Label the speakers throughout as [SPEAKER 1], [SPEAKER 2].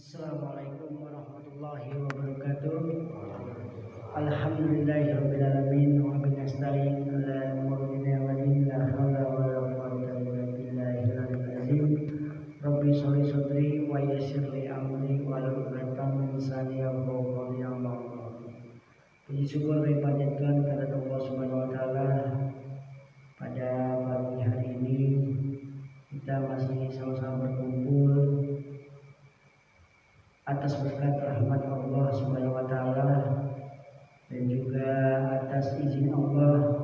[SPEAKER 1] Assalamualaikum warahmatullahi wabarakatuh. Alhamdulillahirabbil alamin wa bihi nasta'in ala umuri dunya wa din la haula wa la quwwata illa billahil aliyyil azim. Rabbi sholli sadri wa yassir li amri wa hlul 'uqdatam min lisani yafqahu qawli. Puji syukur dipanjatkan kepada Allah Subhanahu wa taala. Pada pagi hari ini kita masih sama-sama berkumpul atas berkat rahmat Allah Subhanahu wa taala dan juga atas izin Allah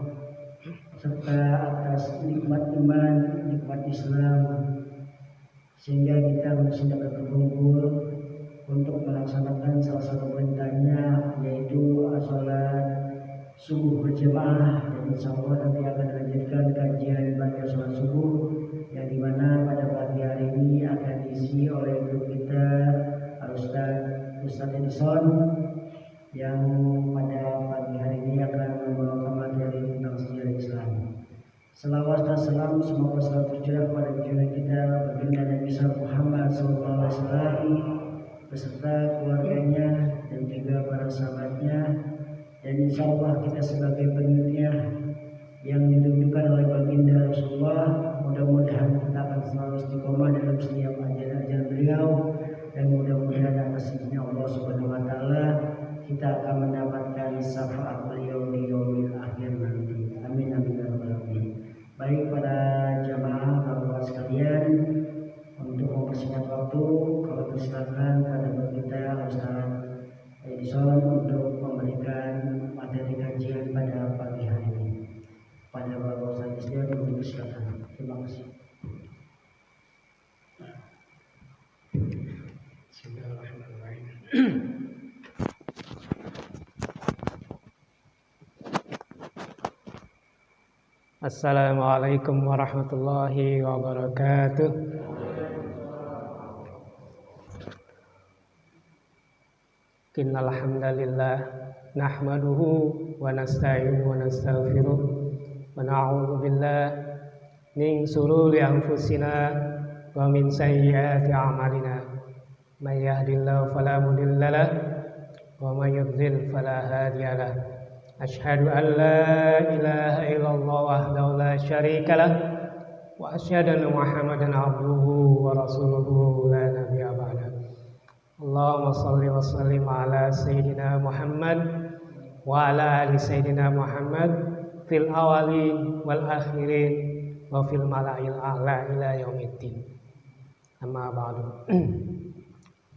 [SPEAKER 1] serta atas nikmat iman, nikmat Islam, sehingga kita masih dapat berkumpul untuk melaksanakan salah satu perintahnya, yaitu salat subuh berjamaah. Dan insya Allah nanti akan dilanjutkan kajian pada salat subuh, yang dimana pada pagi hari ini akan diisi oleh guru kita Ustaz Edison, yang pada pagi hari ini akan membawakan materi tentang sejarah Islam. Selawat dan salam semoga selalu tercurah pada junjungan kita baginda Nabi Muhammad SAW beserta keluarganya dan juga para sahabatnya, dan insya Allah kita sebagai pengikutnya yang ditunjukkan oleh baginda Rasulullah, mudah-mudahan kita akan selalu istiqomah dalam setiap ajaran beliau, dan mudah-mudahan atas izin Allah Subhanahu wa taala kita akan mendapatkan syafaat beliau di yaumil akhir nanti. Amin amin ya rabbal alamin. Baik para jamaah Bapak sekalian, untuk mempersingkat waktu, kami persilakan pada kita Ustaz Edison untuk memberikan materi kajian pada pagi hari ini. Pada Bapak Ustaz Edison dipersilakan. Terima kasih.
[SPEAKER 2] Assalamualaikum warahmatullahi wabarakatuh. Innal hamdalillah nahmaduhu wa nasta'inuhu wa nastaghfiruh wa na'udzu billahi min shururi anfusina wa min sayyiati a'malina. May yahdihillahu fala mudilla lahu wa may yudlil fala hadiya lahu. Asyhadu an la ilaha illallah wahdahu la syarika lah wa asyhadu anna Muhammadan abduhu wa rasuluhu la nabiyya ba'da. Allahumma shalli wa sallim ala sayyidina Muhammad wa ala ali sayyidina Muhammad fil awalin wal akhirin wa fil mala'il a'la ila yaumiddin. Amma ba'du.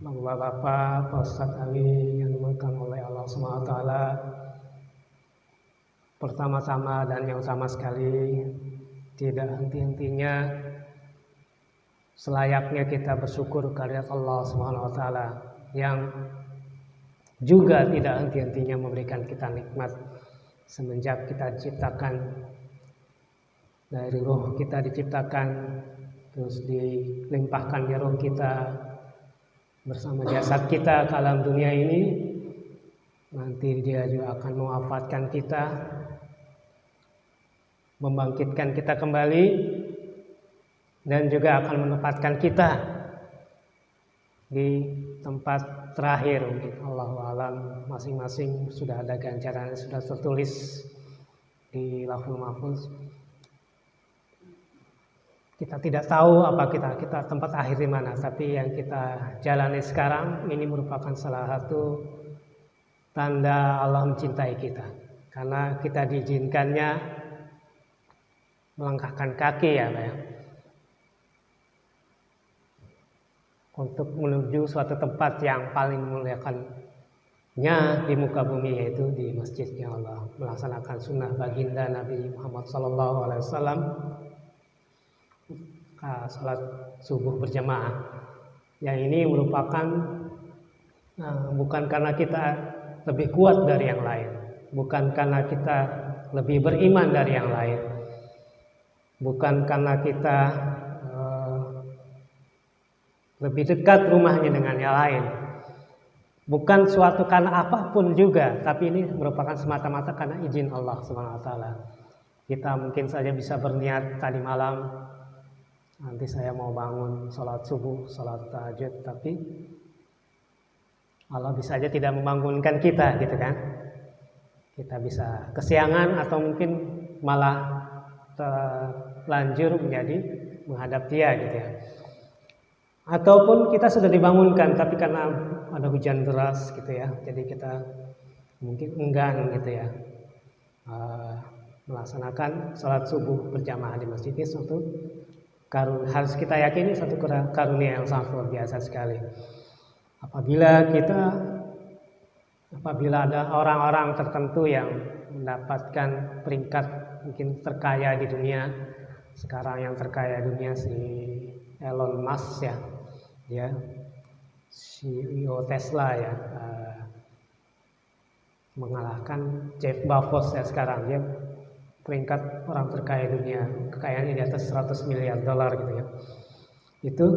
[SPEAKER 2] Bapak-bapak, Pak Ustadz Ali yang dimuliakan oleh Allah Subhanahu wa taala, pertama-tama dan yang sama sekali tidak henti-hentinya selayaknya kita bersyukur kehadirat Allah Subhanahu wa taala yang juga tidak henti-hentinya memberikan kita nikmat semenjak kita diciptakan. Dari roh kita diciptakan, terus dilimpahkan di roh kita bersama jasad kita ke alam dunia ini. Nanti dia juga akan mewafatkan kita, membangkitkan kita kembali, dan juga akan menempatkan kita di tempat terakhir. Mungkin Allahu alam, masing-masing sudah ada ganjarannya, sudah tertulis di Lauhul Mahfuz. Kita tidak tahu apa kita tempat akhir di mana, tapi yang kita jalani sekarang ini merupakan salah satu tanda Allah mencintai kita, karena kita diizinkannya melangkahkan kaki untuk menuju suatu tempat yang paling memuliakannya di muka bumi, yaitu di masjidnya Allah, melaksanakan sunnah baginda Nabi Muhammad SAW, salat subuh berjamaah. Yang ini merupakan bukan karena kita lebih kuat dari yang lain, bukan karena kita lebih beriman dari yang lain, bukan karena kita lebih dekat rumahnya dengan yang lain, bukan suatu karena apapun juga, tapi ini merupakan semata-mata karena izin Allah Subhanahu wa taala. Kita mungkin saja bisa berniat tadi malam, nanti saya mau bangun sholat subuh, sholat tahajud, tapi Allah bisa aja tidak membangunkan kita gitu kan. Kita bisa kesiangan atau mungkin malah terlanjur menjadi menghadap Dia gitu ya. Ataupun kita sudah dibangunkan tapi karena ada hujan deras gitu ya, jadi kita mungkin enggan gitu ya melaksanakan sholat subuh berjamaah di masjid. Ini suatu harus kita yakini satu karunia yang sangat luar biasa sekali. Apabila ada orang-orang tertentu yang mendapatkan peringkat mungkin terkaya di dunia sekarang, yang terkaya dunia si Elon Musk ya, dia CEO Tesla ya, mengalahkan Jeff Bezos ya, sekarang dia peringkat orang terkaya dunia, kekayaannya di atas 100 miliar dolar gitu ya. Itu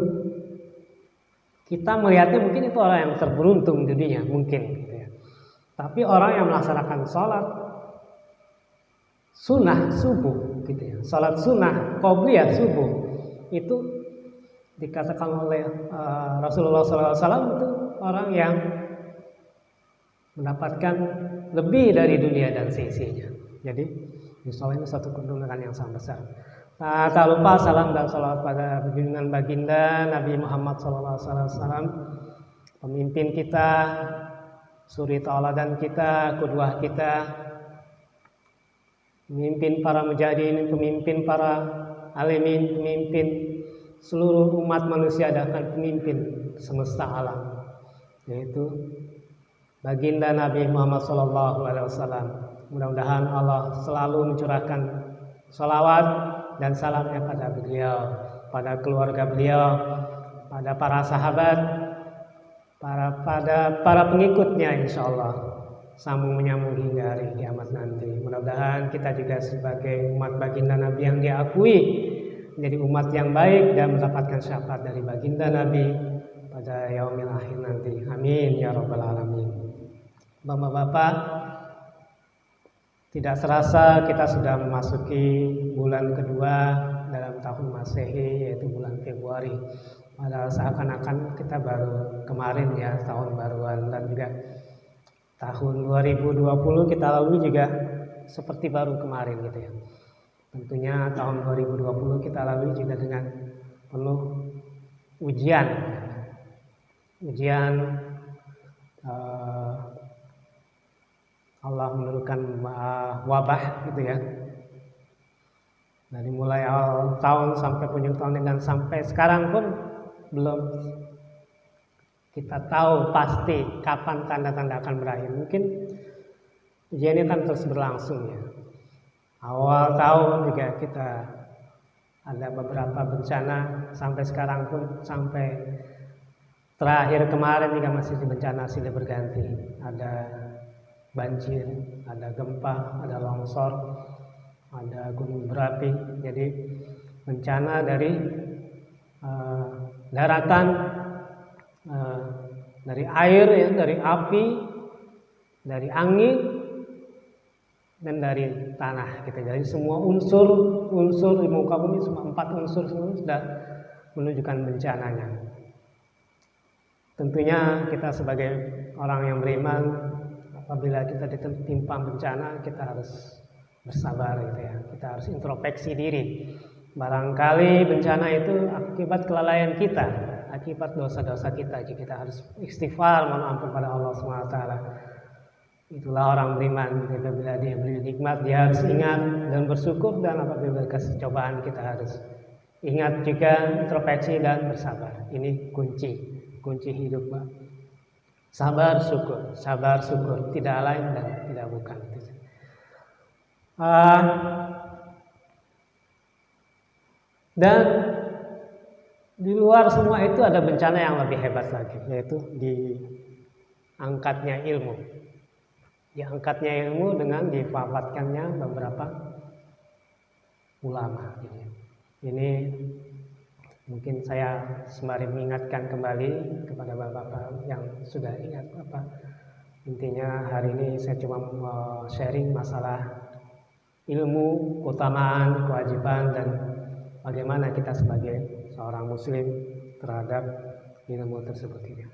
[SPEAKER 2] kita melihatnya mungkin itu orang yang terberuntung di dunia mungkin gitu ya. Tapi orang yang melaksanakan sholat sunnah subuh gitu ya, sholat sunnah qobliyah subuh, itu dikatakan oleh Rasulullah SAW itu orang yang mendapatkan lebih dari dunia dan seisinya. Jadi insya Allah ini satu kedudukan yang sangat besar. Tak lupa salam dan salawat pada junjungan baginda Nabi Muhammad SAW, pemimpin kita, suri tauladan kita, qudwah kita, pemimpin para mujahidin, pemimpin para alimin, pemimpin seluruh umat manusia, dan pemimpin semesta alam, yaitu baginda Nabi Muhammad SAW. Mudah-mudahan Allah selalu mencurahkan salawat dan salamnya pada beliau, pada keluarga beliau, pada para sahabat, pada para pengikutnya, insya Allah sambung menyambung hingga hari kiamat nanti. Mudah-mudahan kita juga sebagai umat baginda Nabi yang diakui menjadi umat yang baik dan mendapatkan syafaat dari baginda Nabi pada yaumil akhir nanti. Amin ya rabbal alamin. Bapak-bapak, tidak serasa kita sudah memasuki bulan kedua dalam tahun Masehi, yaitu bulan Februari. Padahal seakan-akan kita baru kemarin ya, tahun baruan, dan juga tahun 2020 kita lalui juga seperti baru kemarin gitu ya. Tentunya tahun 2020 kita lalui juga dengan penuh ujian Allah menurunkan wabah gitu ya. Dari mulai awal tahun sampai penghujung tahun, dan sampai sekarang pun belum kita tahu pasti kapan tanda-tanda akan berakhir. Mungkin ujian ini kan terus berlangsung ya. Awal tahun juga kita ada beberapa bencana, sampai sekarang pun, sampai terakhir kemarin juga masih di bencana silih berganti. Ada banjir, ada gempa, ada longsor, ada gunung berapi. Jadi bencana dari daratan, dari air ya, dari api, dari angin, dan dari tanah gitu. Jadi semua unsur di muka bumi, semua 4 unsur semua sudah menunjukkan bencananya. Tentunya kita sebagai orang yang beriman, apabila kita ditimpa bencana, kita harus bersabar gitu ya. Kita harus introspeksi diri. Barangkali bencana itu akibat kelalaian kita, akibat dosa-dosa kita. Jadi kita harus istighfar, mohon ampun pada Allah SWT. Itulah orang beriman. Apabila dia beri nikmat, dia harus ingat dan bersyukur, dan apabila kasih cobaan, kita harus ingat juga, introspeksi dan bersabar. Ini kunci hidup, Pak. Sabar syukur, tidak lain dan tidak bukan. Dan di luar semua itu ada bencana yang lebih hebat lagi, yaitu diangkatnya ilmu. Diangkatnya ilmu dengan diwafatkannya beberapa ulama. Ini mungkin saya sembari mengingatkan kembali kepada bapak-bapak yang sudah ingat apa. Intinya hari ini saya cuma sharing masalah ilmu, keutamaan, kewajiban, dan bagaimana kita sebagai seorang muslim terhadap ilmu tersebut ini.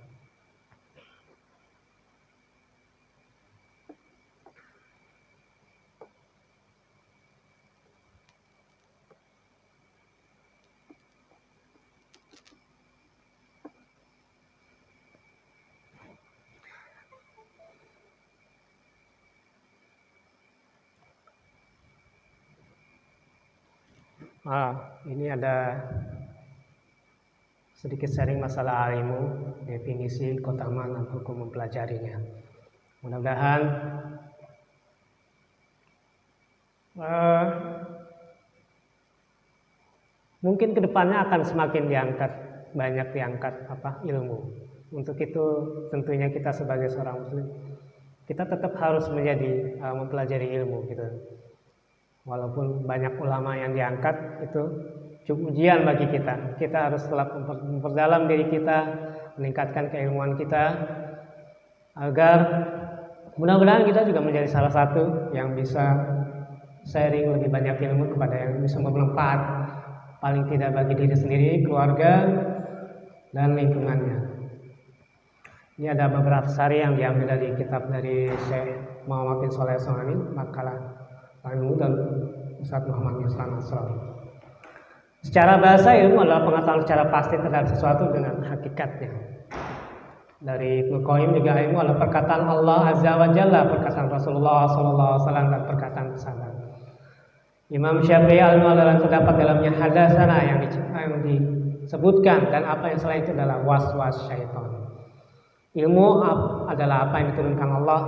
[SPEAKER 2] Ini ada sedikit sharing masalah ilmu, definisi, keutamaan dan hukum mempelajarinya. Mudah-mudahan mungkin kedepannya akan semakin banyak diangkat ilmu. Untuk itu tentunya kita sebagai seorang muslim, kita tetap harus mempelajari ilmu gitu. Walaupun banyak ulama yang diangkat, itu cukup ujian bagi kita. Kita harus tetap memperdalam diri kita, meningkatkan keilmuan kita, agar mudah-mudahan kita juga menjadi salah satu yang bisa sharing lebih banyak ilmu kepada yang bisa bermanfaat, paling tidak bagi diri sendiri, keluarga, dan lingkungannya. Ini ada beberapa sari yang diambil dari kitab dari Syekh Muhammad bin Shalih Al-Utsaimin, makalah ilmu dan Ustaz Muhammad Yusran Nasrani. Secara bahasa, ilmu adalah pengetahuan secara pasti terhadap sesuatu dengan hakikatnya. Dari Ibnu Qayyim juga, ilmu adalah perkataan Allah Azza wa Jalla, perkataan Rasulullah SAW, dan perkataan sahabat. Imam Syafi'i, ilmu adalah terdapat dalamnya hadasana yang disebutkan, dan apa yang selain itu adalah was-was syaitan. Ilmu adalah apa yang diturunkan Allah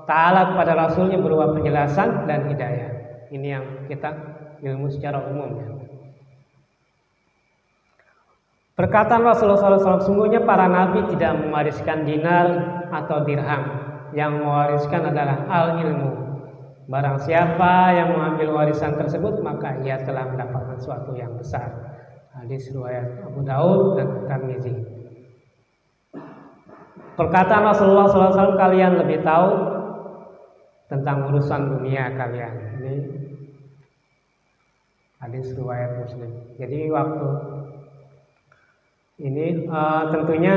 [SPEAKER 2] Ta'ala kepada Rasulnya berupa penjelasan dan hidayah. Ini yang kita ilmu secara umum ya. Perkataan Rasulullah SAW, sungguhnya para nabi tidak mewariskan dinar atau dirham. Yang mewariskan adalah al-ilmu. Barang siapa yang mengambil warisan tersebut, maka ia telah mendapatkan sesuatu yang besar. Hadis riwayat Abu Daud dan Tirmizi. Perkataan Rasulullah SAW, kalian lebih tahu tentang urusan dunia kalian. Ini hadis riwayat Muslim. Jadi waktu ini tentunya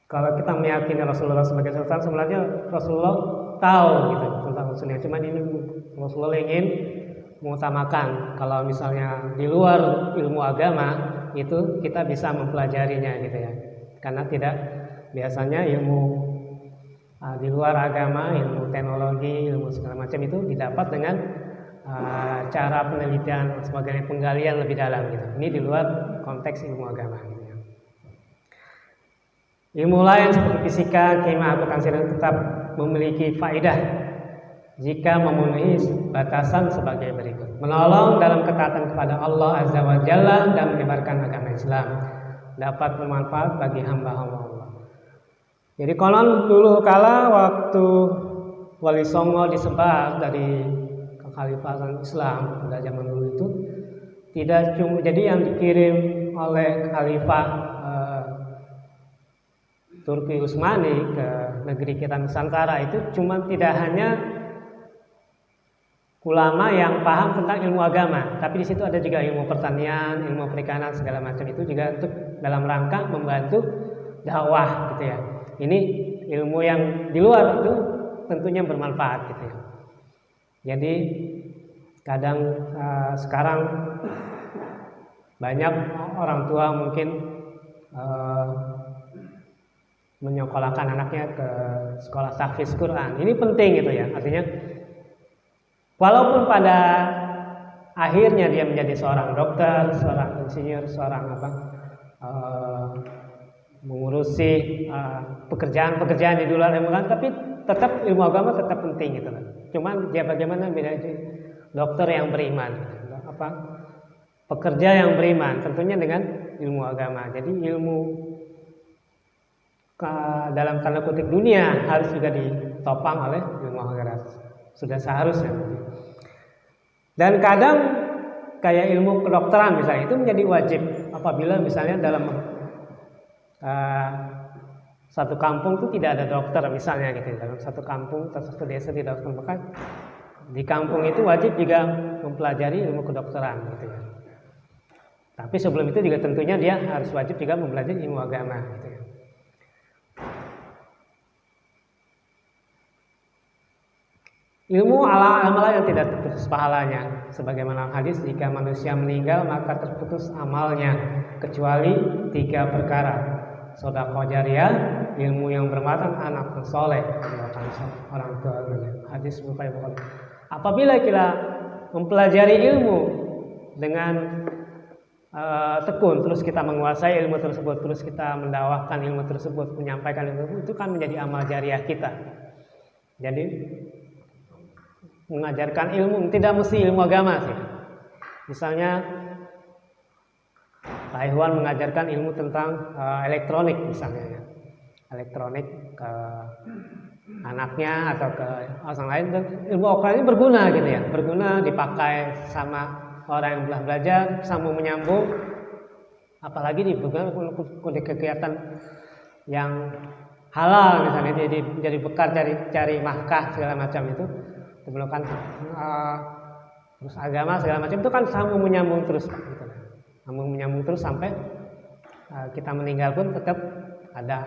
[SPEAKER 2] kalau kita meyakini Rasulullah sebagai sultan, sebenarnya Rasulullah tahu gitu tentang urusannya. Cuman ini Rasulullah ingin mengutamakan kalau misalnya di luar ilmu agama itu kita bisa mempelajarinya gitu ya. Karena tidak biasanya ilmu di luar agama, ilmu teknologi, ilmu segala macam itu didapat dengan cara penelitian sebagai penggalian lebih dalam gitu. Ini di luar konteks ilmu agama gitu ya. Ilmu lain seperti fisika, kimia, akuntansi tetap memiliki faedah jika memenuhi batasan sebagai berikut: menolong dalam ketaatan kepada Allah Azza wa Jalla dan menyebarkan agama Islam, dapat bermanfaat bagi hamba-hamba Allah. Jadi konon dulu kala waktu Wali Songo disebar dari kekhalifahan Islam pada zaman dulu itu tidak cuma jadi yang dikirim oleh Khalifah Turki Utsmani ke negeri kita Nusantara itu cuma tidak hanya ulama yang paham tentang ilmu agama, tapi di situ ada juga ilmu pertanian, ilmu perikanan segala macam, itu juga untuk dalam rangka membantu dakwah gitu ya. Ini ilmu yang di luar itu tentunya bermanfaat gitu ya. Jadi kadang sekarang banyak orang tua mungkin menyekolahkan anaknya ke sekolah tahfiz Quran. Ini penting gitu ya. Artinya walaupun pada akhirnya dia menjadi seorang dokter, seorang insinyur, seorang mengurusi pekerjaan-pekerjaan di luar ilmu agama, tapi tetap ilmu agama tetap penting gitu. Cuman dia bagaimana bedanya dokter yang beriman, pekerja yang beriman, tentunya dengan ilmu agama. Jadi ilmu dalam tanda kutip dunia harus juga ditopang oleh ilmu agama. Sudah seharusnya. Dan kadang kayak ilmu kedokteran misalnya itu menjadi wajib apabila misalnya dalam satu kampung itu tidak ada dokter misalnya gitu. Dalam satu kampung atau satu desa tidak ada, maka di kampung itu wajib juga mempelajari ilmu kedokteran gitu ya. Tapi sebelum itu juga tentunya dia harus wajib juga mempelajari ilmu agama gitu ya. Ilmu amalan yang tidak terputus pahalanya, sebagaimana hadis, jika manusia meninggal maka terputus amalnya kecuali 3 perkara: sedekah jariyah, ilmu yang bermanfaat, anak soleh, orang tua. Hadis Bukhari. Apabila kita mempelajari ilmu dengan tekun, terus kita menguasai ilmu tersebut, terus kita mendakwahkan ilmu tersebut, menyampaikan ilmu tersebut, itu kan menjadi amal jariah kita. Jadi mengajarkan ilmu tidak mesti ilmu agama sih. Misalnya Pak Ikhwan mengajarkan ilmu tentang elektronik misalnya, elektronik ke anaknya atau ke orang lain, dan ilmu ini berguna gitu ya, berguna dipakai sama orang yang telah belajar, sambung menyambung, apalagi diberikan kode kegiatan yang halal misalnya, jadi bekal, cari nafkah segala macam itu, diberikan terus agama segala macam itu kan sambung menyambung terus gitu. Sambung menyambung terus sampai kita meninggal pun tetap ada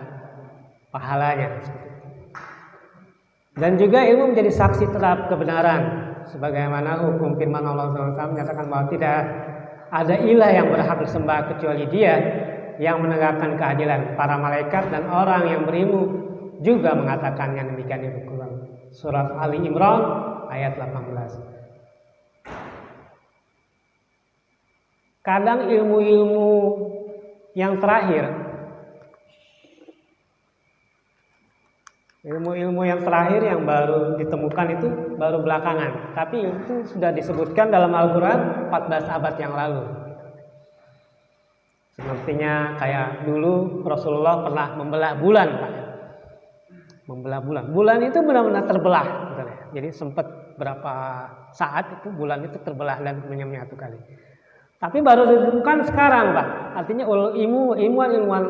[SPEAKER 2] pahalanya. Dan juga ilmu menjadi saksi terhadap kebenaran, sebagaimana hukum firman Allah SWT menyatakan bahwa tidak ada ilah yang berhak disembah kecuali Dia yang menegakkan keadilan. Para malaikat dan orang yang berilmu juga mengatakannya demikian di Al-Quran. Surat Ali Imran ayat 18. Kadang ilmu-ilmu yang terakhir, ilmu-ilmu yang terakhir yang baru ditemukan itu baru belakangan, tapi itu sudah disebutkan dalam Al-Quran 14 abad yang lalu. Sepertinya kayak dulu Rasulullah pernah membelah bulan, Pak. Membelah bulan. Bulan itu benar-benar terbelah, gitu ya. Jadi sempat berapa saat itu bulan itu terbelah dan menyatu kali. Tapi baru ditemukan sekarang, Pak. Artinya ilmuwan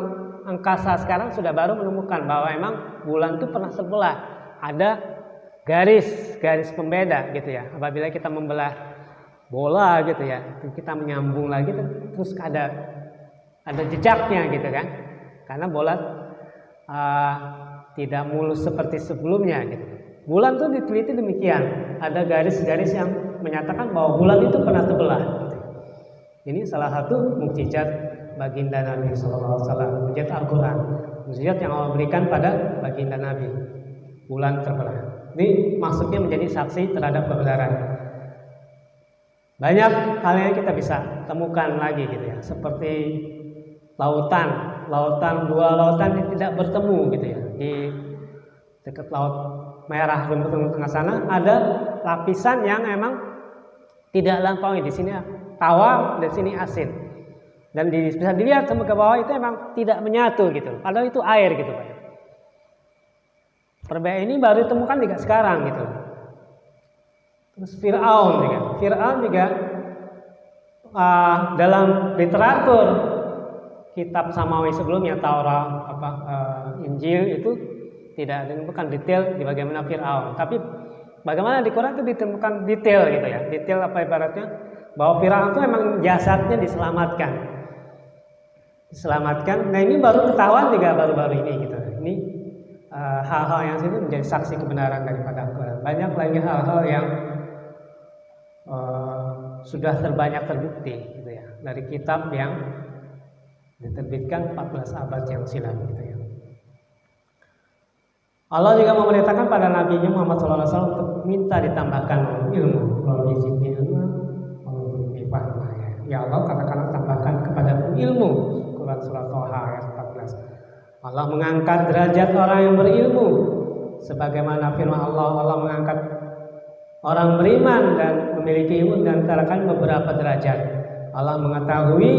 [SPEAKER 2] angkasa sekarang sudah baru menemukan bahwa emang bulan itu pernah terbelah. Ada garis pembeda gitu ya. Apabila kita membelah bola gitu ya, kita menyambung lagi terus ada jejaknya gitu kan. Karena bola tidak mulus seperti sebelumnya gitu. Bulan tuh diteliti demikian. Ada garis-garis yang menyatakan bahwa bulan itu pernah terbelah. Ini salah satu mukjizat baginda Nabi Sallallahu Alaihi Wasallam, mukjizat Al-Quran, mukjizat yang Allah berikan pada baginda Nabi. Bulan terbelah. Ini maksudnya menjadi saksi terhadap kebenaran. Banyak hal yang kita bisa temukan lagi gitu ya, seperti dua lautan yang tidak bertemu gitu ya. Di dekat Laut Merah tengah sana ada lapisan yang emang tidak lampaui, di sini tawar, di sini asin. Dan bisa dilihat sampai ke bawah itu emang tidak menyatu gitu. Padahal itu air gitu, Pak. Perbedaan ini baru ditemukan juga sekarang gitu. Terus Fir'aun juga dalam literatur kitab Samawi sebelumnya, Taurat, Injil itu tidak ditemukan detail di bagaimana Fir'aun. Tapi bagaimana di Quran itu ditemukan detail gitu ya. Detail apa ibaratnya? Bahwa Fir'aun itu emang jasadnya diselamatkan. Nah ini baru ketahuan juga baru-baru ini gitu. Ini hal-hal yang itu menjadi saksi kebenaran daripada Al-Quran. Banyak lagi hal-hal yang sudah terbanyak terbukti gitu ya, dari kitab yang diterbitkan 14 abad yang silam gitu ya. Allah juga memerintahkan pada Nabi-Nya Muhammad SAW untuk minta ditambahkan ilmu. Kalau disini ilmu, ya Allah katakanlah tambahkan kepada ilmu. Quran surat Toha ayat 14. Allah mengangkat derajat orang yang berilmu, sebagaimana firman Allah mengangkat orang beriman dan memiliki ilmu dan antarakan beberapa derajat. Allah mengetahui,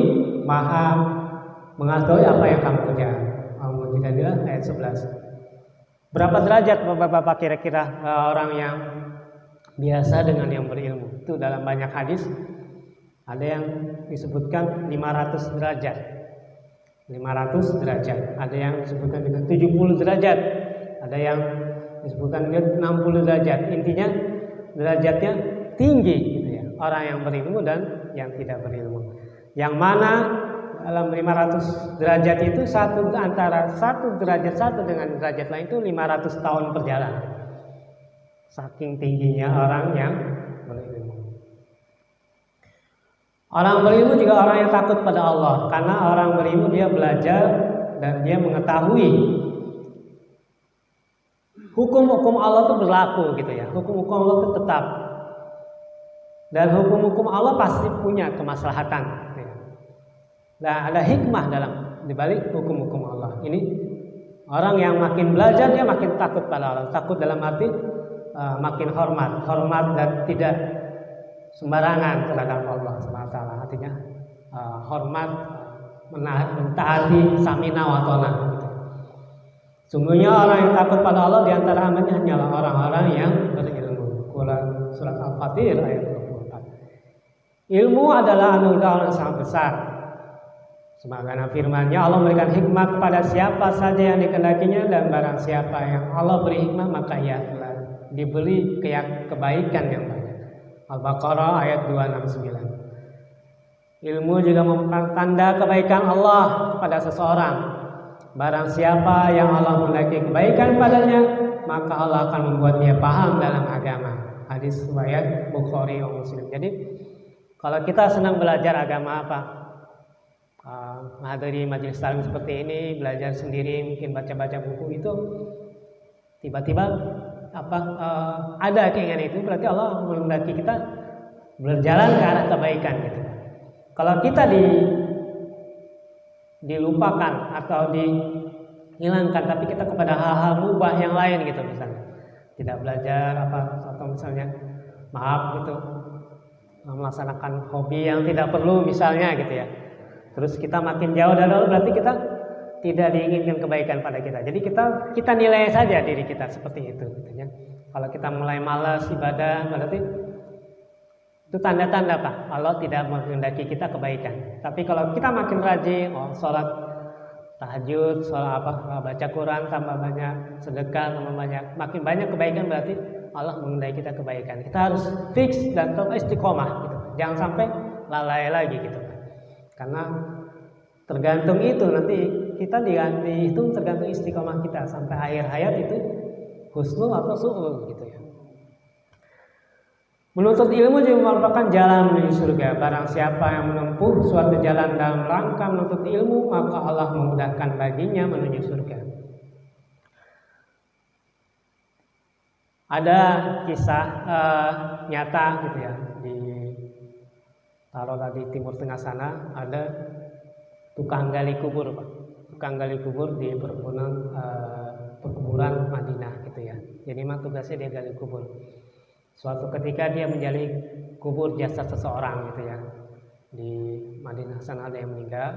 [SPEAKER 2] maha mengetahui apa yang kamu kerjakan. Al-Mujadilah ayat 11. Berapa derajat Bapak kira-kira orang yang biasa dengan yang berilmu? Itu dalam banyak hadis ada yang disebutkan 500 derajat. 500 derajat. Ada yang disebutkan dengan 70 derajat. Ada yang disebutkan dengan 60 derajat. Intinya derajatnya tinggi gitu ya. Orang yang berilmu dan yang tidak berilmu. Yang mana dalam 500 derajat itu antara satu derajat satu dengan derajat lain itu 500 tahun perjalanan. Saking tingginya orang yang berilmu. Orang berilmu juga orang yang takut pada Allah, karena orang berilmu dia belajar dan dia mengetahui hukum-hukum Allah itu berlaku gitu ya. Hukum-hukum Allah itu tetap. Dan hukum-hukum Allah pasti punya kemaslahatan. Dan ada hikmah dalam dibalik hukum-hukum Allah. Ini orang yang makin belajar dia makin takut pada Allah. Takut dalam arti makin hormat dan tidak sembarangan terhadap Allah SWT. Artinya hormat, mentaati, samina wa ta'na. Sungguhnya orang yang takut pada Allah di antara hambanya hanyalah orang-orang yang berilmu. Quran surat Al-Fatir ayat 24. Ilmu adalah anugerah Allah yang sangat besar. Sebagaimana firman-Nya, Allah memberikan hikmah kepada siapa saja yang dikehendakinya, dan barang siapa yang Allah beri hikmah maka ia telah diberi kebaikan yang banyak. Al-Baqarah ayat 269. Ilmu juga merupakan tanda kebaikan Allah pada seseorang. Barang siapa yang Allah menghendaki kebaikan padanya, maka Allah akan membuat dia paham dalam agama. Hadis riwayat Bukhari dan Muslim. Jadi kalau kita senang belajar agama apa? Menghadiri majelis taklim seperti ini, belajar sendiri, mungkin baca-baca buku itu, tiba-tiba ada keinginan itu, berarti Allah menghendaki kita berjalan ke arah kebaikan gitu. Kalau kita dilupakan atau dihilangkan, tapi kita kepada hal-hal mubah yang lain gitu, misalnya tidak belajar atau misalnya gitu, melaksanakan hobi yang tidak perlu misalnya gitu ya. Terus kita makin jauh dari Allah, berarti kita tidak diinginkan kebaikan pada kita. Jadi kita nilai saja diri kita seperti itu gitu ya. Kalau kita mulai malas ibadah, berarti itu tanda-tanda Pak, Allah tidak menghendaki kita kebaikan. Tapi kalau kita makin rajin, sholat tahajud, sholat baca Quran, tambah banyak sedekah, tambah banyak, makin banyak kebaikan, berarti Allah menghendaki kita kebaikan. Kita harus fix dan istiqomah gitu. Jangan sampai lalai lagi gitu. Karena tergantung itu, nanti kita dihitung tergantung istiqomah kita sampai akhir hayat itu husnul atau su'ul gitu ya. Menuntut ilmu juga merupakan jalan menuju surga. Barang siapa yang menempuh suatu jalan dalam rangka menuntut ilmu, maka Allah memudahkan baginya menuju surga. Ada kisah nyata gitu ya, taruhlah di Timur Tengah sana, ada tukang gali kubur Pak. Tukang gali kubur di perkuburan Madinah gitu ya. Jadi memang tugasnya dia gali kubur. Suatu ketika dia menjadi kubur jasad seseorang gitu ya. Di Madinah sana ada yang meninggal.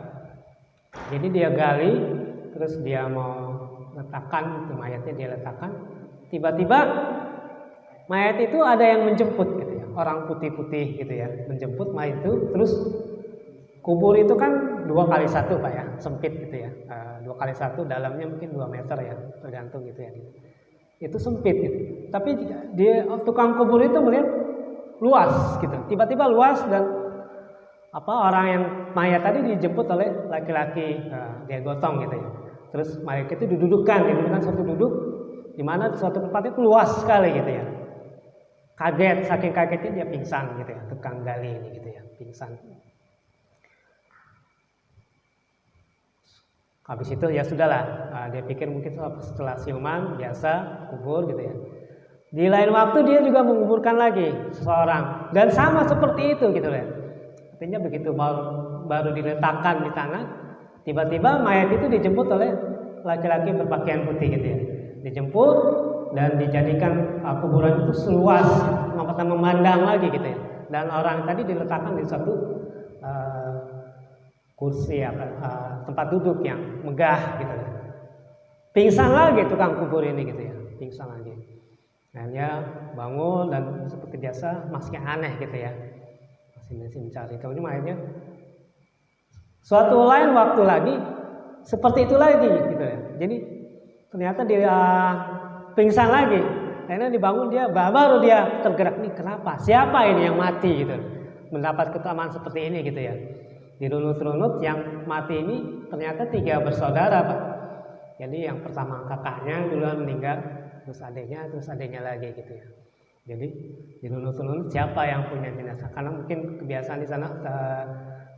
[SPEAKER 2] Jadi dia gali, terus dia mau letakkan itu mayatnya, dia letakkan. Tiba-tiba mayat itu ada yang menjemput gitu ya. Orang putih-putih gitu ya, menjemput mayat itu. Terus kubur itu kan 2x1 Pak ya, sempit gitu ya. 2x1, dalamnya mungkin 2 meter ya, tergantung gitu ya. Itu sempit gitu. Tapi tukang kubur itu melihat luas gitu. Tiba-tiba luas, dan orang yang mayat tadi dijemput oleh laki-laki, dia gotong gitu ya. Terus mayat itu didudukkan suatu duduk di mana suatu tempat itu luas sekali gitu ya. Kaget, saking kagetnya dia pingsan gitu ya, tukang gali ini gitu ya, pingsan. Habis itu ya sudahlah, dia pikir mungkin setelah siuman biasa kubur gitu ya. Di lain waktu dia juga menguburkan lagi seseorang, dan sama seperti itu gitu ya. Artinya begitu baru diletakkan di tanah, tiba-tiba mayat itu dijemput oleh laki-laki berpakaian putih gitu ya. Dijemput dan dijadikan kuburan itu seluas memandang lagi gitu ya. Dan orang tadi diletakkan di suatu kursi tempat duduk yang megah gitu ya. Pingsan lagi tukang kubur ini gitu ya, pingsan lagi. Akhirnya bangun dan seperti biasa masih aneh gitu ya, masih mencari. Kemudian akhirnya suatu lain waktu lagi seperti itu lagi gitu ya. Jadi ternyata dia pingsan lagi. Akhirnya dibangun, dia baru dia tergerak, nih kenapa? Siapa ini yang mati gitu? Mendapat keutamaan seperti ini gitu ya. Dirunut-runut yang mati ini ternyata 3 bersaudara Pak. Jadi yang pertama kakaknya duluan meninggal, terus adiknya lagi gitu ya. Jadi dirunut-runut siapa yang punya jenazah, karena mungkin kebiasaan di sana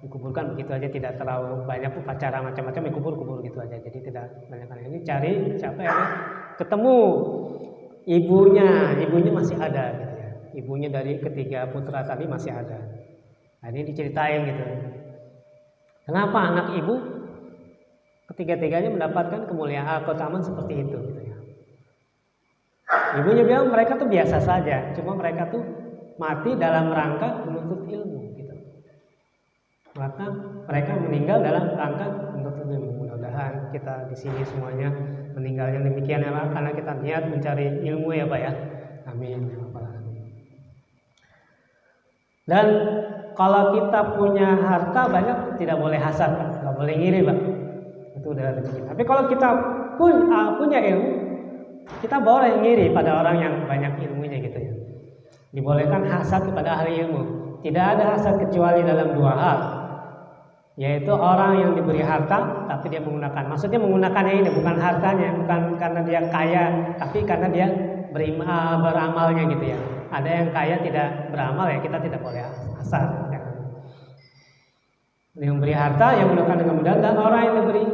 [SPEAKER 2] dikuburkan begitu aja, tidak terlalu banyak upacara macam-macam, dikubur gitu aja. Jadi tidak banyak. Ini cari siapa yang ketemu ibunya masih ada gitu ya. ibunya dari ketiga putra tadi masih ada. Nah, ini diceritain gitu. Kenapa anak ibu ketiga-tiganya mendapatkan kemuliaan keutamaan seperti itu gitu ya. Ibunya bilang mereka tuh biasa saja, cuma mereka tuh mati dalam rangka menuntut ilmu gitu. Maka mereka meninggal dalam rangka menuntut ilmu. Mudah-mudahan kita di sini semuanya meninggalnya demikian ya Pak, karena kita niat mencari ilmu ya Pak ya. Amin. Dan kalau kita punya harta banyak tidak boleh hasad Pak, nggak boleh ngiri Pak. Itu udah rezeki. Tapi kalau kita punya ilmu, kita boleh ngiri pada orang yang banyak ilmunya gitu ya. Dibolehkan hasad kepada ahli ilmu. Tidak ada hasad kecuali dalam dua hal, yaitu orang yang diberi harta tapi dia menggunakan. Maksudnya menggunakannya ini bukan hartanya, bukan karena dia kaya, tapi karena dia beramalnya gitu ya. Ada yang kaya tidak beramal ya, kita tidak boleh hasad ya. Yang beri harta yang menggunakan dengan mudah, dan orang yang diberi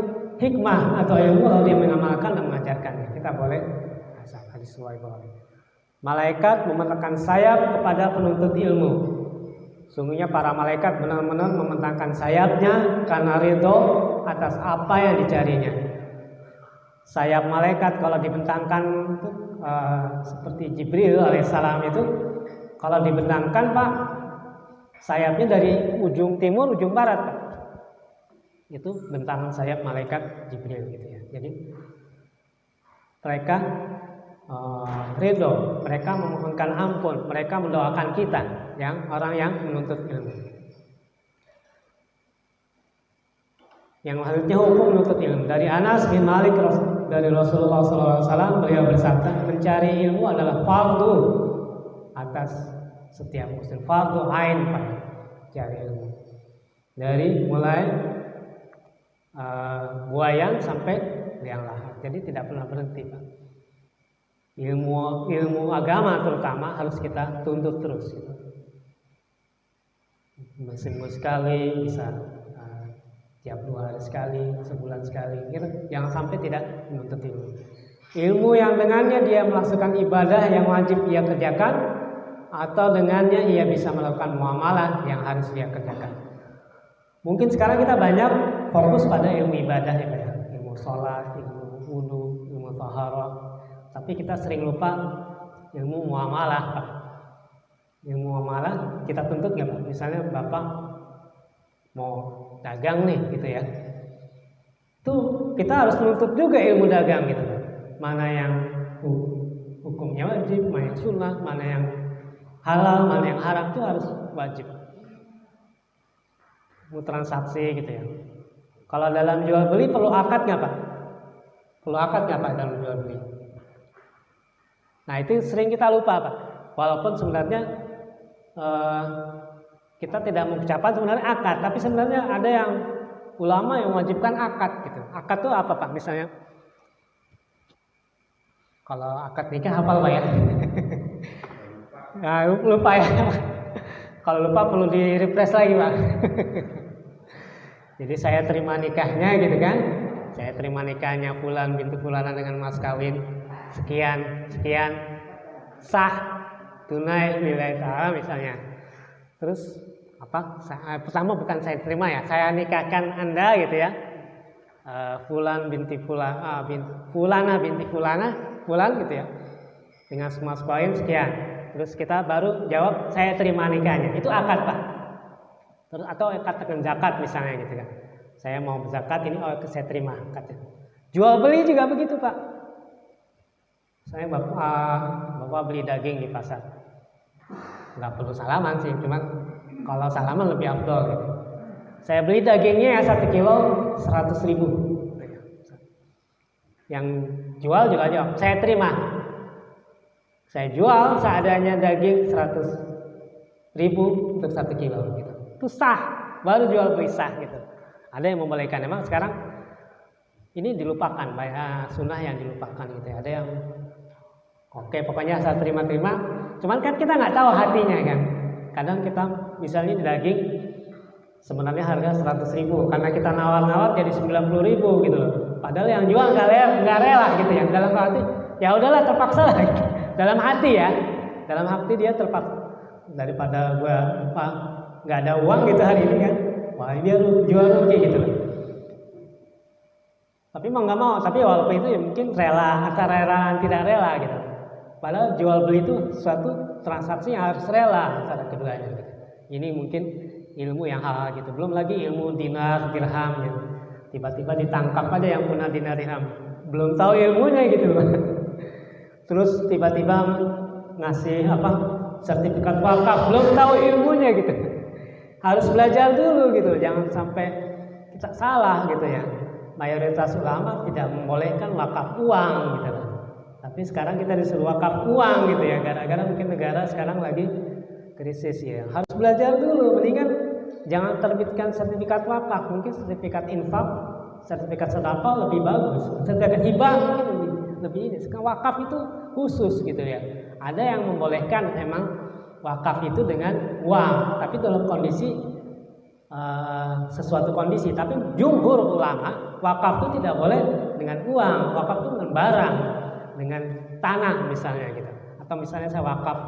[SPEAKER 2] hikmah atau ilmu lalu dia mengamalkan dan mengajarkannya, kita boleh hasad. Hadis riwayat Bukhari. Malaikat membentangkan sayap kepada penuntut ilmu. Sungguhnya para malaikat benar-benar membentangkan sayapnya karena ridho atas apa yang dicarinya. Sayap malaikat kalau dibentangkan itu seperti Jibril alaihissalam itu, kalau dibentangkan Pak, sayapnya dari ujung timur ujung barat Pak. Itu bentangan sayap malaikat Jibril gitu ya. Jadi mereka ridho, mereka memohonkan ampun, mereka mendoakan kita yang orang yang menuntut ilmu. Yang maksudnya hukum menuntut ilmu. Dari Anas bin Malik dari Rasulullah SAW, beliau bersabda, mencari ilmu adalah fardu atas setiap muslim, fardu ain Pak, cari ilmu. Dari mulai buayan sampai liang lahat. Jadi tidak pernah berhenti Pak. Ilmu agama terutama harus kita tuntut terus gitu. Seminggu sekali, bisa tiap 2 hari sekali, sebulan sekali gitu. Jangan sampai tidak menuntut ilmu. Ilmu yang dengannya dia melaksanakan ibadah yang wajib ia kerjakan, atau dengannya ia bisa melakukan muamalah yang harus dia kerjakan. Mungkin sekarang kita banyak fokus pada ilmu ibadah ya Pak ya. Ilmu sholat, ilmu wudu, ilmu taharah. Tapi kita sering lupa ilmu muamalah Pak. Ilmu muamalah kita tuntut nggak Pak? Misalnya Bapak mau dagang nih gitu ya. Tuh kita harus menuntut juga ilmu dagang gitu Pak. Mana yang hukumnya wajib, mana yang sunnah, mana yang halal, mana yang haram, itu harus wajib. Mau transaksi gitu ya. Kalau dalam jual beli perlu akad nggak Pak? Perlu akad nggak Pak dalam jual beli? Nah itu sering kita lupa Pak. Walaupun sebenarnya kita tidak mengucapkan sebenarnya akad, tapi sebenarnya ada yang ulama yang mewajibkan akad gitu. Akad itu apa Pak? Misalnya kalau akad nikah hafal Pak ya? Nah, lupa ya. Kalau lupa perlu di refresh lagi Pak. Jadi saya terima nikahnya gitu kan. Saya terima nikahnya Fulan binti Fulana dengan mas kawin sekian sah tunai nilai saham misalnya. Terus apa? Pertama bukan saya terima ya, saya nikahkan Anda gitu ya. Fulan binti Fulana, Fulana binti Fulan gitu ya. Dengan mas kawin sekian. Terus kita baru jawab saya terima nikahnya. Itu akad Pak. Terus atau akad dengan zakat misalnya gitu kan. Saya mau berzakat ini saya terima akadnya. Jual beli juga begitu Pak. Saya bapak beli daging di pasar. Nggak perlu salaman sih, cuman kalau salaman lebih afdol gitu. Saya beli dagingnya ya 1 kilo 100.000. Yang jual juga jawab saya terima. Saya jual seadanya daging 100.000 untuk 1 kilo gitu. Itu sah, baru jual beli sah gitu. Ada yang membolehkan, emang sekarang ini dilupakan, banyak sunnah yang dilupakan gitu ya. Ada yang oke, pokoknya asal terima-terima. Cuman kan kita nggak tahu hatinya kan. Kadang kita misalnya daging sebenarnya harga 100.000, karena kita nawar-nawar jadi 90.000 gitu loh. Padahal yang jual nggak rela gitu ya. Dalam hati, ya udahlah terpaksa lah. Dalam hati ya, dalam hati dia terpaksa, daripada gua nggak ada uang gitu hari ini kan, wah dia jual rugi gitu loh. Tapi mau nggak mau, tapi walaupun itu ya mungkin rela, antara rela dan tidak rela gitu. Padahal jual beli itu suatu transaksi yang harus rela antara keduanya gitu. Ini mungkin ilmu yang hal gitu, belum lagi ilmu dinar dirham gitu. Tiba-tiba ditangkap aja yang punya dinar dirham, belum tahu ilmunya gitu. Terus tiba-tiba ngasih sertifikat wakaf, belum tahu ilmunya gitu. Harus belajar dulu gitu, jangan sampai kita salah gitu ya. Mayoritas ulama tidak membolehkan wakaf uang gitu. Tapi sekarang kita disuruh wakaf uang gitu ya, gara-gara mungkin negara sekarang lagi krisis ya. Harus belajar dulu, mendingan jangan terbitkan sertifikat wakaf, mungkin sertifikat infak, sertifikat sedekah lebih bagus. Sertifikat hibah mungkin lebih ini. Sekarang wakaf itu khusus gitu ya. Ada yang membolehkan emang wakaf itu dengan uang, tapi dalam kondisi sesuatu kondisi. Tapi jumhur ulama wakaf itu tidak boleh dengan uang, wakaf itu dengan barang, dengan tanah misalnya gitu. Atau misalnya saya wakaf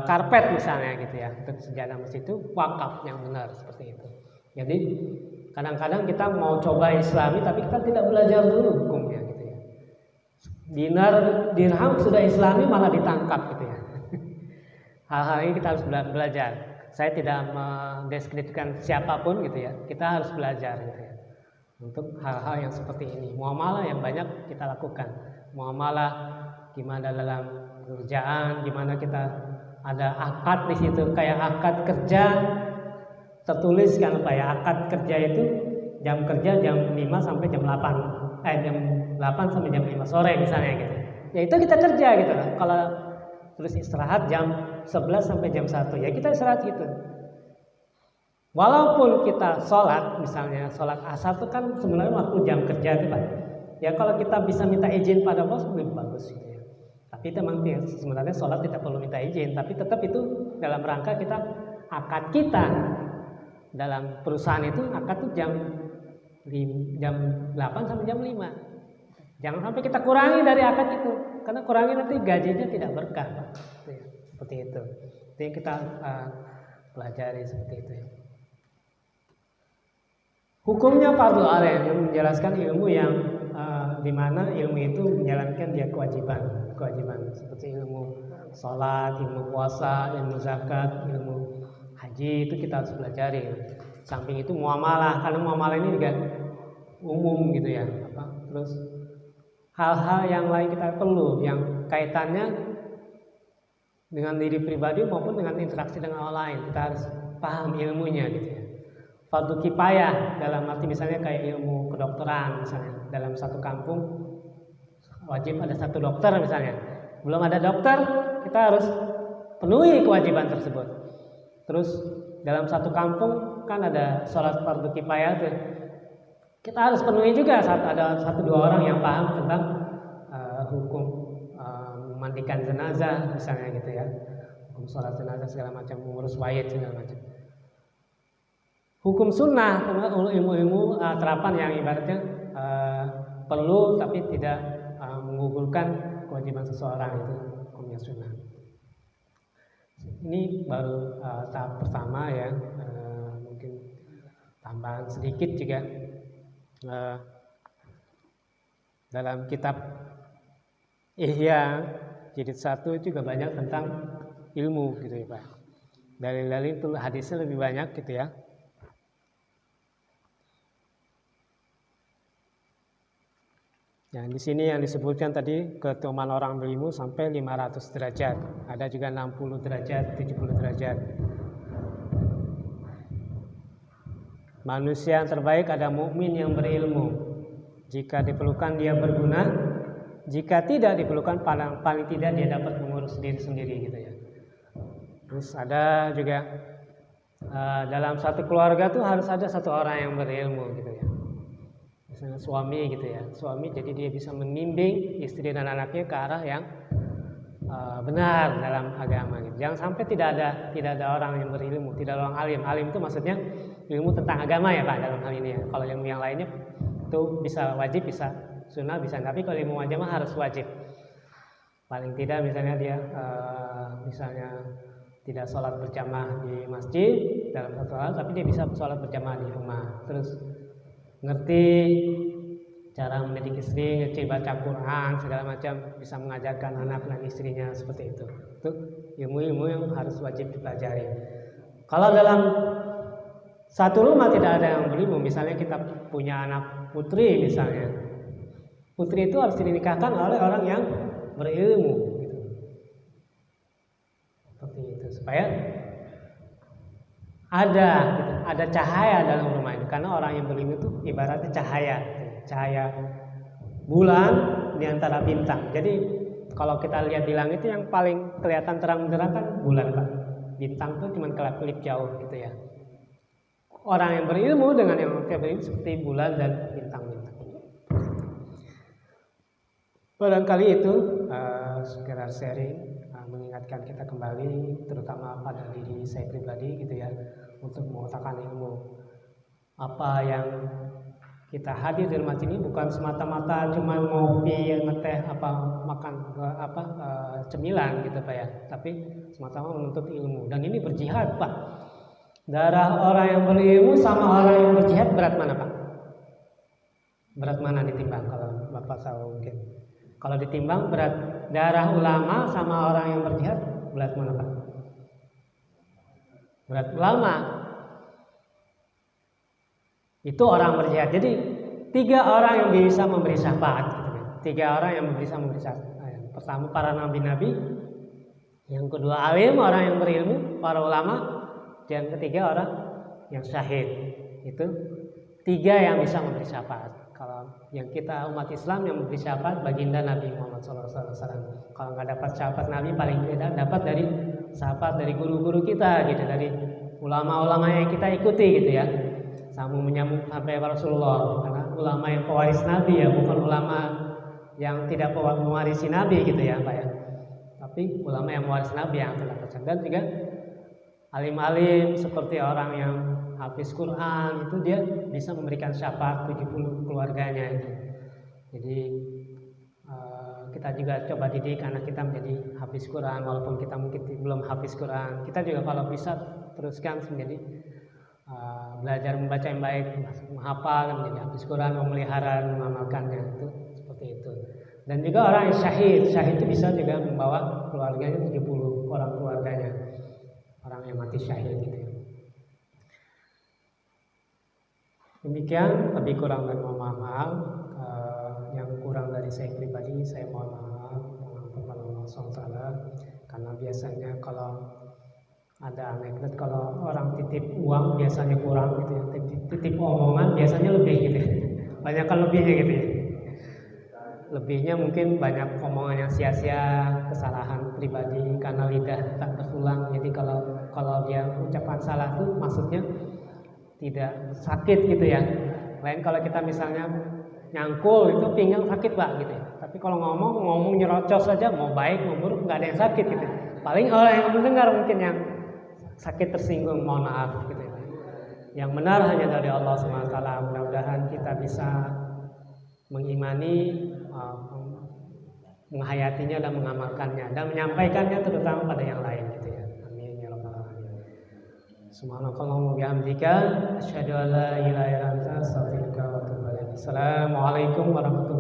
[SPEAKER 2] karpet misalnya gitu ya, untuk sejadah masjid itu wakaf yang benar seperti itu. Jadi kadang-kadang kita mau coba Islami tapi kita tidak belajar dulu hukumnya gitu ya. Dinar dirham sudah Islami malah ditangkap gitu ya. Hal-hal ini kita harus belajar. Saya tidak mendeskripsikan siapapun gitu ya. Kita harus belajar gitu ya. Untuk hal-hal yang seperti ini. Muamalah yang banyak kita lakukan. Muamalah gimana dalam pekerjaan, gimana kita ada akad di situ, kayak akad kerja tertulis kan Pak ya, akad kerja itu jam kerja jam 5 sampai jam 8. Jam 8 sampai jam 5 sore misalnya gitu. Ya itu kita kerja gitu. Kalau terus istirahat jam 11 sampai jam 1, ya kita istirahat gitu. Walaupun kita sholat, misalnya sholat asar itu kan sebenarnya waktu jam kerja itu Pak. Ya kalau kita bisa minta izin pada bos lebih bagus gitu ya. Tapi itu memang sebenarnya sholat tidak perlu minta izin, tapi tetap itu dalam rangka kita akad kita dalam perusahaan itu akad itu jam 8 sampai jam 5. Jangan sampai kita kurangi dari akad itu, karena kurangi nanti gajinya tidak berkah Pak. Seperti itu. Itu yang kita pelajari seperti itu ya. Hukumnya fardhu ain yang menjelaskan ilmu yang dimana ilmu itu menjalankan dia kewajiban seperti ilmu sholat, ilmu puasa, ilmu zakat, ilmu haji itu kita harus pelajari. Samping itu muamalah, karena muamalah ini juga umum gitu ya. Terus hal-hal yang lain kita perlu yang kaitannya dengan diri pribadi maupun dengan interaksi dengan orang lain, kita harus paham ilmunya gitu ya. Fardu kifayah dalam arti misalnya kayak ilmu kedokteran misalnya, dalam satu kampung wajib ada satu dokter misalnya, belum ada dokter kita harus penuhi kewajiban tersebut. Terus dalam satu kampung kan ada sholat fardu kifayah tuh, kita harus penuhi juga saat ada 1-2 orang yang paham tentang hukum memandikan jenazah misalnya gitu ya, hukum sholat jenazah segala macam, mengurus mayit segala macam. Hukum sunnah, ilmu-ilmu terapan yang ibaratnya perlu tapi tidak menggugurkan kewajiban seseorang, itu hukumnya sunnah. Ini baru tahap pertama ya, mungkin tambahan sedikit juga dalam kitab Ihya jilid 1 juga banyak tentang ilmu gitu ya Pak. Dalil-dalil itu hadisnya lebih banyak gitu ya. Ya, di sini yang disebutkan tadi keutamaan orang berilmu sampai 500 derajat. Ada juga 60 derajat, 70 derajat. Manusia yang terbaik ada mukmin yang berilmu. Jika diperlukan dia berguna, jika tidak diperlukan paling tidak dia dapat mengurus diri sendiri gitu ya. Terus ada juga dalam satu keluarga tuh harus ada satu orang yang berilmu gitu ya. Misalnya suami gitu ya, suami jadi dia bisa membimbing istri dan anaknya ke arah yang benar dalam agama gitu. Jangan sampai tidak ada orang yang berilmu, tidak ada orang alim. Alim itu maksudnya ilmu tentang agama ya Pak dalam hal ini ya. Kalau ilmu yang lainnya itu bisa wajib, bisa sunnah, bisa, tapi kalau ilmu agama harus wajib. Paling tidak misalnya dia misalnya tidak sholat berjamaah di masjid dalam satu hal, tapi dia bisa sholat berjamaah di rumah. Terus ngerti cara mendidik istri, ngerti baca Quran segala macam, bisa mengajarkan anak dan istrinya seperti itu. Itu ilmu-ilmu yang harus wajib dipelajari. Kalau dalam satu rumah tidak ada yang berilmu, misalnya kita punya anak putri misalnya, putri itu harus dinikahkan oleh orang yang berilmu, gitu. Seperti itu supaya ada cahaya dalam rumah itu, karena orang yang berilmu itu ibaratnya cahaya bulan di antara bintang. Jadi kalau kita lihat di langit itu yang paling kelihatan terang-terang kan bulan, Pak. Bintang itu cuma kelap-kelip jauh gitu ya. Orang yang berilmu dengan yang tidak berilmu seperti bulan dan bintang-bintang. Barangkali itu sekedar sharing, mengingatkan kita kembali, terutama pada diri saya pribadi gitu ya, untuk mengotakkan ilmu. Apa yang kita hadir di masjid ini bukan semata-mata cuma ngopi, ngeteh, makan cemilan gitu Pak ya, tapi semata-mata menuntut ilmu. Dan ini berjihad Pak. Darah orang yang berilmu sama orang yang berjihad berat mana Pak? Berat mana ditimbang kalau Bapak tahu mungkin? Kalau ditimbang berat darah ulama sama orang yang berjihad berat mana Pak? Berat ulama. Itu orang berjihad. Jadi 3 orang yang bisa memberi syafaat gitu. 3 orang yang bisa memberi syafaat. Pertama para nabi-nabi, yang kedua alim, orang yang berilmu, para ulama, yang ketiga orang yang syahid. Itu 3 yang bisa memberi syafaat. Kalau yang kita umat Islam yang memberi syafaat baginda Nabi Muhammad SAW. Kalau nggak dapat syafaat Nabi, paling tidak dapat dari syafaat dari guru-guru kita gitu, dari ulama-ulama yang kita ikuti gitu ya. Sambung menyambung sampai Rasulullah, karena ulama yang pewaris Nabi ya, bukan ulama yang tidak mewarisi Nabi gitu ya Pak ya, tapi ulama yang mewarisi Nabi yang telah berjasa. Dan juga alim-alim seperti orang yang hafiz Quran itu dia bisa memberikan syafaat 70 keluarganya itu. Jadi kita juga coba didik anak kita menjadi hafiz Quran, walaupun kita mungkin belum hafiz Quran, kita juga kalau bisa teruskan menjadi belajar membaca yang baik, menghafal, menjadi hafiz Quran, memelihara, mengamalkannya, itu seperti itu. Dan juga orang yang syahid itu bisa juga membawa keluarganya 70 orang keluarganya, orang yang mati syahid gitu ya. Demikian, lebih kurang dan mohon maaf. Yang kurang dari saya pribadi saya mohon maaf kepada Allah SWT, karena biasanya kalau ada anekdot kalau orang titip uang biasanya kurang gitu ya, titip omongan biasanya lebih gitu ya. Banyak kan lebihnya gitu ya. Lebihnya mungkin banyak omongan yang sia-sia, kesalahan pribadi karena lidah tak berulang. Jadi kalau dia ucapan salah tuh maksudnya tidak sakit gitu ya. Lain kalau kita misalnya nyangkul itu pinggang sakit Pak gitu ya. Tapi kalau ngomong nyerocos saja, mau baik mau buruk nggak ada yang sakit gitu. Paling orang yang mendengar mungkin yang sakit tersinggung, mohon maaf gitu ya. Yang benar hanya dari Allah SWT. Mudah-mudahan kita bisa mengimani, menghayatinya dan mengamalkannya dan menyampaikannya terutama pada yang lain gitu ya. Amin ya rabbal alamin. Subhanakallahumma wa bihamdika asyhadu an la ilaha illa anta astaghfiruka wa atubu ilaik. Assalamualaikum warahmatullahi wabarakatuh.